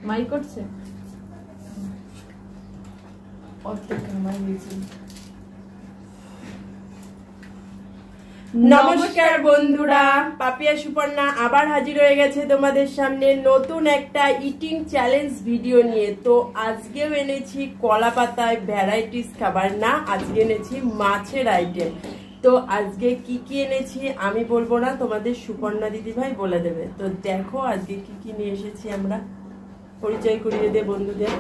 মাই করছে নমস্কার বন্ধুরা, পাপিয়া সুপর্ণা আবার হাজির হয়ে গেছে তোমাদের সামনে নতুন একটা ইটিং চ্যালেঞ্জ ভিডিও নিয়ে। তো আজকেও এনেছি কলা পাতায় ভ্যারাইটিস খাবার, না আজকে এনেছি মাছের আইটেম। তো আজকে কি কি এনেছি আমি বলবো না, তোমাদের সুপর্ণা দিদিভাই বলে দেবে। তো দেখো আজকে কি কি নিয়ে এসেছি আমরা, পরিচয় করিয়ে দে বন্ধুদের।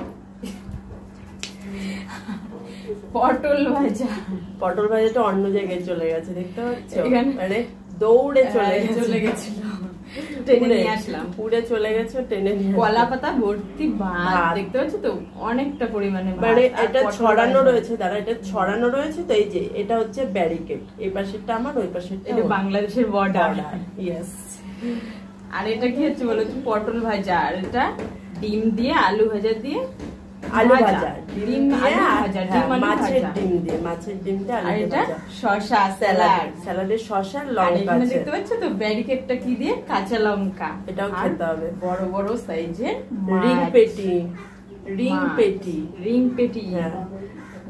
পটল ভাজা। পটল ভাজাটা অন্য জায়গায় চলে গেছে, দেখতে পাচ্ছ? মানে দৌড়ে চলে গেছিল, টেনে নিয়ে আসলাম। পুড়ে চলে গেছে, টেনে নিয়ে কলা পাতা ভর্তি ভাত, দেখতে পাচ্ছ তো অনেকটা পরিমাণে। মানে এটা ছড়ানো রয়েছে, দাঁড়া এটা ছড়ানো রয়েছে। তো এই যে এটা হচ্ছে ব্যারিকেড, এই পাশেরটা আমার, ওই পাশেরটা এটা বাংলাদেশের বর্ডার। ইয়েস। আর এটা কি হচ্ছে বলো তো, পটল ভাজা। আর এটা ডিম দিয়ে আলু ভাজা দিয়ে আলু ভাজা, ডিম আলু ভাজা, ডিম আলু মাছের ভাজা। ডিম দিয়ে, মাছের ডিম দিয়ে আলু আর এটা ভাজা, শসা স্যালাড, স্যালাডে শসা আর লঙ্কা এখানে আছে। দেখতে পাচ্ছ তো ব্যারিকেডটা কি দিয়ে, কাঁচা লঙ্কা। এটাও খেতে হবে। বড় বড় সাইজের রিং পেটি, রিং পেটি, রিং পেটি।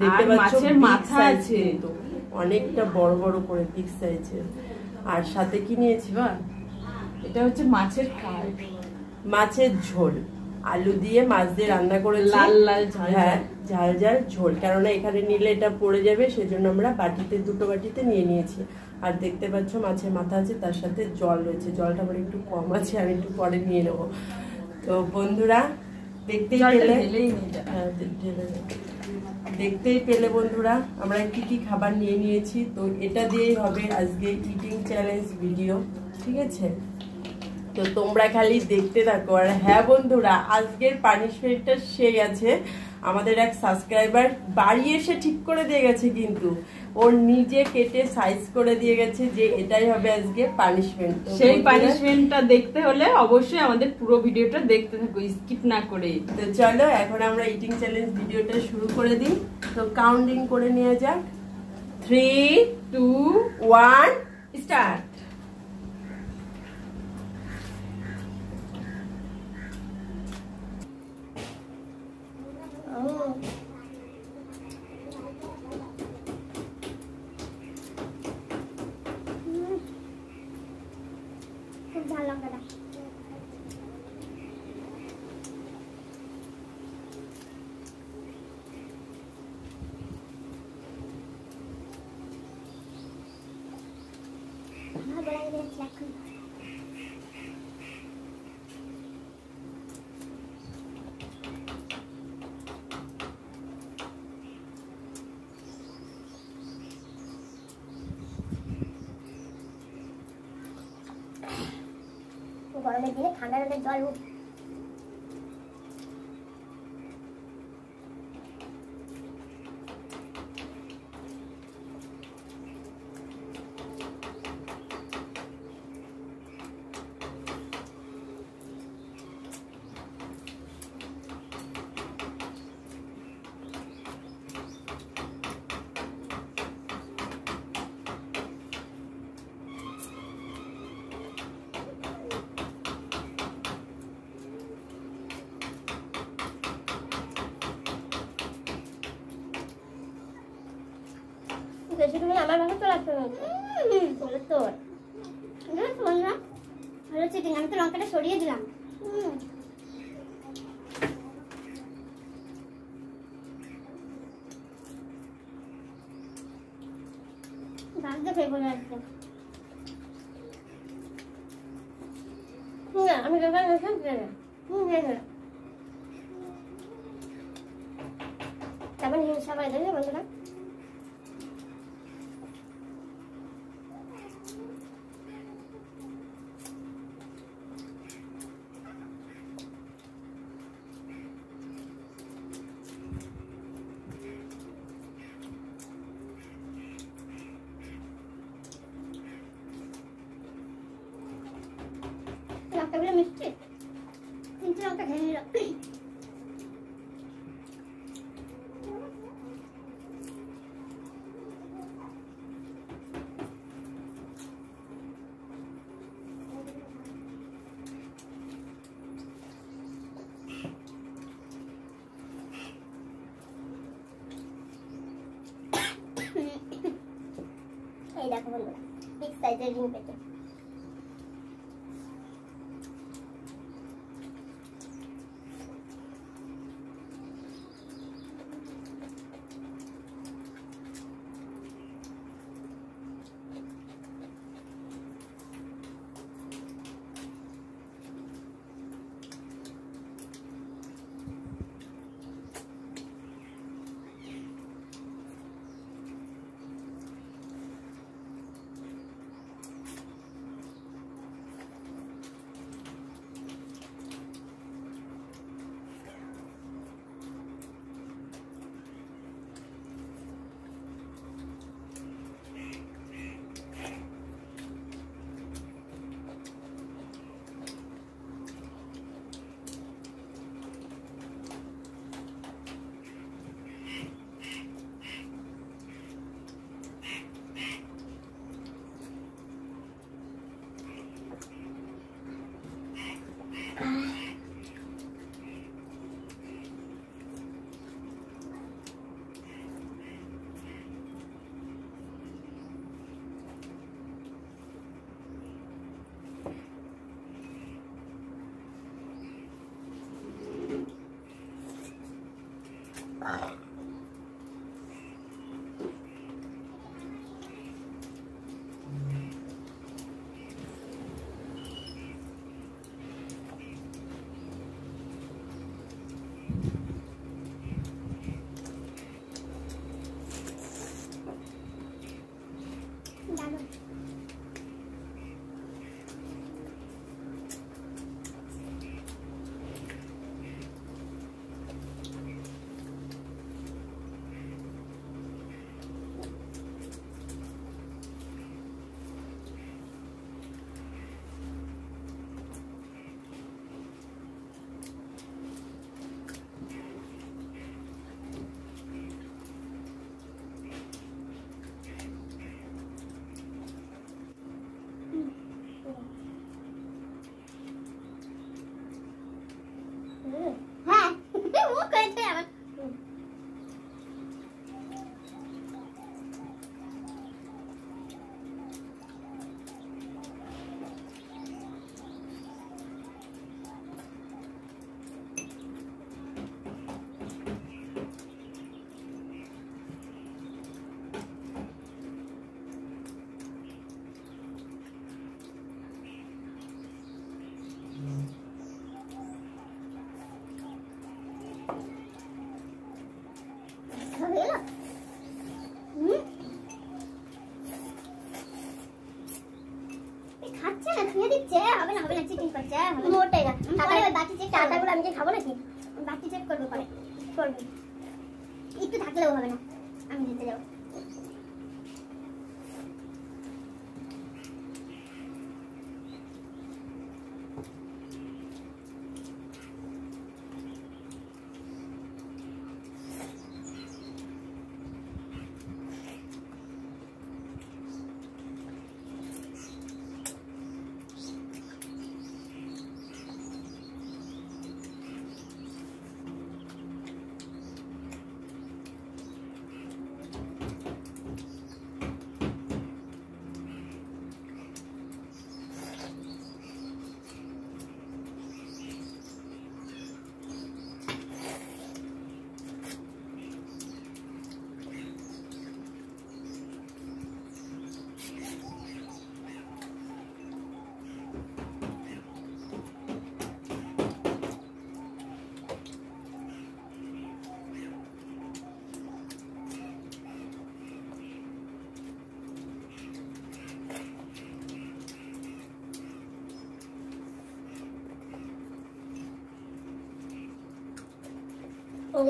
দেখতে আর পাচ্ছ মাছের মাথা আছে, অনেকটা বড় বড় করে বিগ সাইজের। আর সাথে কি নিয়েছি বা, এটা হচ্ছে মাছের কাল, মাছের ঝোল, আলু দিয়ে মাছ দিয়ে রান্না করে লাল লাল ঝাল। হ্যাঁ ঝাল ঝাল ঝোল, কেননা এখানে নিলে এটা পড়ে যাবে, সেজন্য আমরা বাটিতে, দুটো বাটিতে নিয়ে নিয়েছি। আর দেখতে পাচ্ছ মাছের মাথা আছে, তার সাথে জল রয়েছে। জলটা আমার একটু কম আছে, আমি একটু পরে নিয়ে নেবো। তো বন্ধুরা দেখতেই পেলে বন্ধুরা আমরা কি কি খাবার নিয়ে নিয়েছি। তো এটা দিয়েই হবে আজকে ইটিং চ্যালেঞ্জ ভিডিও, ঠিক আছে? তো তোমরা খালি দেখতে থাকো। আর হ্যাঁ বন্ধুরা, আজকের পানিশমেন্টটা সেই আছে। আমাদের এক সাবস্ক্রাইবার বাড়ি এসে ঠিক করে দিয়ে গেছে, কিন্তু ওর নিজে কেটে সাইজ করে দিয়ে গেছে যে এটাই হবে আজকে পানিশমেন্ট। সেই পানিশমেন্টটা দেখতে হলে অবশ্যই আমাদের পুরো ভিডিওটা দেখতে থাকো, স্কিপ না করে। তো চলো এখন আমরা ইটিং চ্যালেঞ্জ ভিডিওটা শুরু করে দিই। তো কাউন্টিং করে নিয়ে যাক, 3, 2, 1 স্টার্ট। গরমের দিনে ঠান্ডা জল বেশি তুমি আমার ভাবে চলে আসবে তোর না ভালো চিকেন। আমি তো লঙ্কাটা সরিয়ে দিলাম। আমি তারপর সবাই দেবে বন্ধুরা। লঙ্কাগুলো মিষ্টি, 3টে লঙ্কা খেয়ে নিল। সাইজের রিং পেতে। হ্যাঁ মুখ করতে আমার খাচ্ছে না খেয়ে দিচ্ছে হবে না চিকেন করছে মোটাই না তাহলে বাকি যে টাটাগুলো আমি যে খাবো নাকি বাকি চেক করবো পরে করবো একটু থাকলেও হবে না আমি দিতে যাবো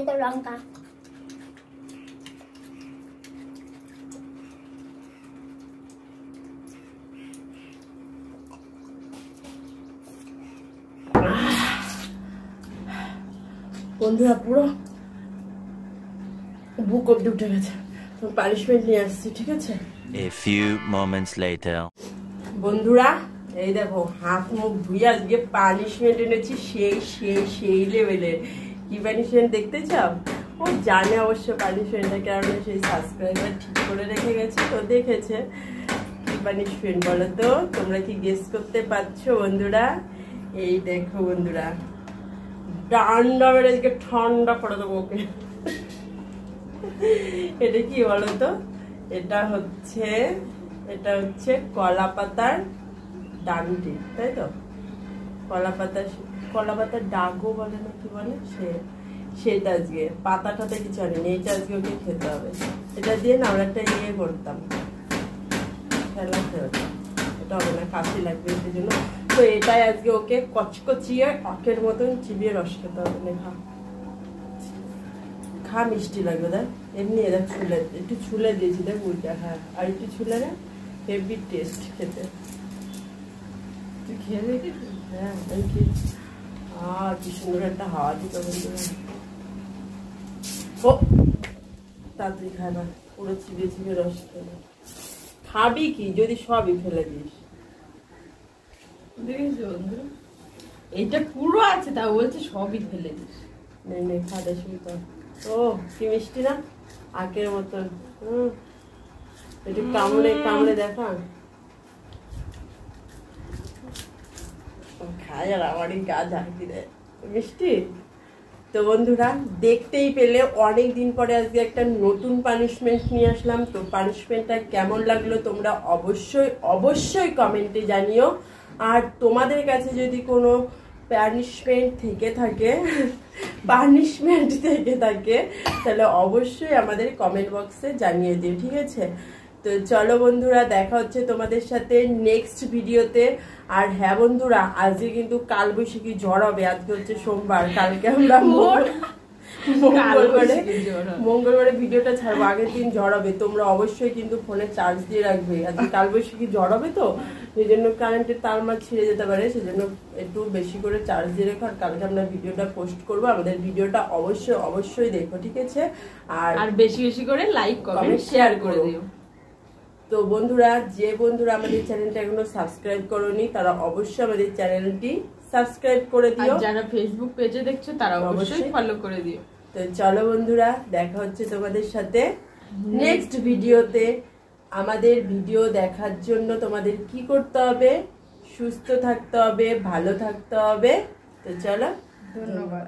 তো লঙ্কা বন্ধুরা পুরো বুক অব্দি উঠে গেছে, তো পানিশমেন্ট নিয়ে আসছি, ঠিক আছে? A few moments later. বন্ধুরা এই দেখো হাত মুখ ধুয়ে আজকে পানিশমেন্ট এনেছি, সেই লেভেলের। কি পানিশমেন্ট দেখতে চাও? ও জানে অবশ্য পানিশমেন্টের কারণে সেই সাবস্ক্রাইবার ঠিক করে রেখে গেছে, তো দেখেছে কি পানিশমেন্ট বলো তো? তোমরা কি গেস করতে পারছো বন্ধুরা? এই দেখো বন্ধুরা, ডান্ডা মেরে আজকে ঠান্ডা করে দেবো ওকে। এটা কি বলো তো? এটা হচ্ছে কলা পাতার ডান্ডি, তাই তো? কলা পাতার ডাগও বলে না, কি বলে সেটা আজকে পাতাটাতে কিছু আনেনি, এটা আজকে ওকে খেতে হবে। এটা দিয়ে না আমরা একটা ইয়ে করতাম, খেলা খেলতাম। এটা হবে না, কাশি লাগবে সেই জন্য। তো এটাই আজকে ওকে কচকচিয়ে আখের মতন চিবিয়ে রস খেতে হবে। খা খা, মিষ্টি লাগবে দেখ। এমনি এরা একটু ছুলে দিয়েছি দেখ বুঝটা। হ্যাঁ, আর একটু ছুলে না, হেভি টেস্ট খেতে। তুই খেয়ে দেখি। হ্যাঁ, কি সুন্দর একটা হাওয়া দিত বন্ধুরা। ও তাড়াতাড়ি খায় না, পুরো চিবিয়ে চিবিয়ে রস খেলে। খাবি কি যদি সবই ফেলে দিস? দেখেছো বন্ধু, এইটা পুরো আছে, তাও বলছে সবই ফেলে দিস। নেই খাওয়া শুরু কর। ও কি মিষ্টি না, আখের মতন। একটু কামড়ে দেখা। খায় আর আমারই গা ঝাঁকি দেয়, মিষ্টি। তো বন্ধুরা, দেখতেই পেলে অনেকদিন পরে আজকে একটা নতুন পানিশমেন্ট নিয়ে আসলাম। তো পানিশমেন্টটা কেমন লাগলো তোমরা অবশ্যই কমেন্টে জানিও। আর তোমাদের কাছে যদি কোনো পানিশমেন্ট থেকে থাকে তাহলে অবশ্যই আমাদের কমেন্ট বক্সে জানিয়ে দিও, ঠিক আছে? তো চলো বন্ধুরা, দেখা হচ্ছে তোমাদের সাথে নেক্সট ভিডিওতে। আর হ্যাঁ বন্ধুরা, আজকে কিন্তু কালবৈশাখী ঝড় হবে। আজকে হচ্ছে সোমবার, কালকে আমরা মঙ্গলবারে ভিডিওটা ছাড়বো। আগের দিন ঝড় হবে, তোমরা অবশ্যই কিন্তু ফোনে চার্জ দিয়ে রাখবে। আজকে কালবৈশাখী ঝড় হবে, তো সেই জন্য কারেন্টের তার মাছ ছিঁড়ে যেতে পারে, সেজন্য একটু বেশি করে চার্জ দিয়ে রেখো। আর কালকে আমরা ভিডিওটা পোস্ট করবো। আমাদের ভিডিওটা অবশ্যই দেখো, ঠিক আছে? আর বেশি বেশি করে লাইক কমেন্ট শেয়ার করে দিও। তো বন্ধুরা, যে বন্ধুরা আমাদের চ্যানেলটা এখনো সাবস্ক্রাইব করোনি, তারা অবশ্যই আমাদের চ্যানেলটি সাবস্ক্রাইব করে দিও। আর যারা ফেসবুক পেজে দেখছো তারা অবশ্যই ফলো করে দিও। তো চলো বন্ধুরা, দেখা হচ্ছে তোমাদের সাথে নেক্সট ভিডিওতে। আমাদের ভিডিও দেখার জন্য তোমাদের কি করতে হবে? সুস্থ থাকতে হবে, ভালো থাকতে হবে। তো চলো, ধন্যবাদ।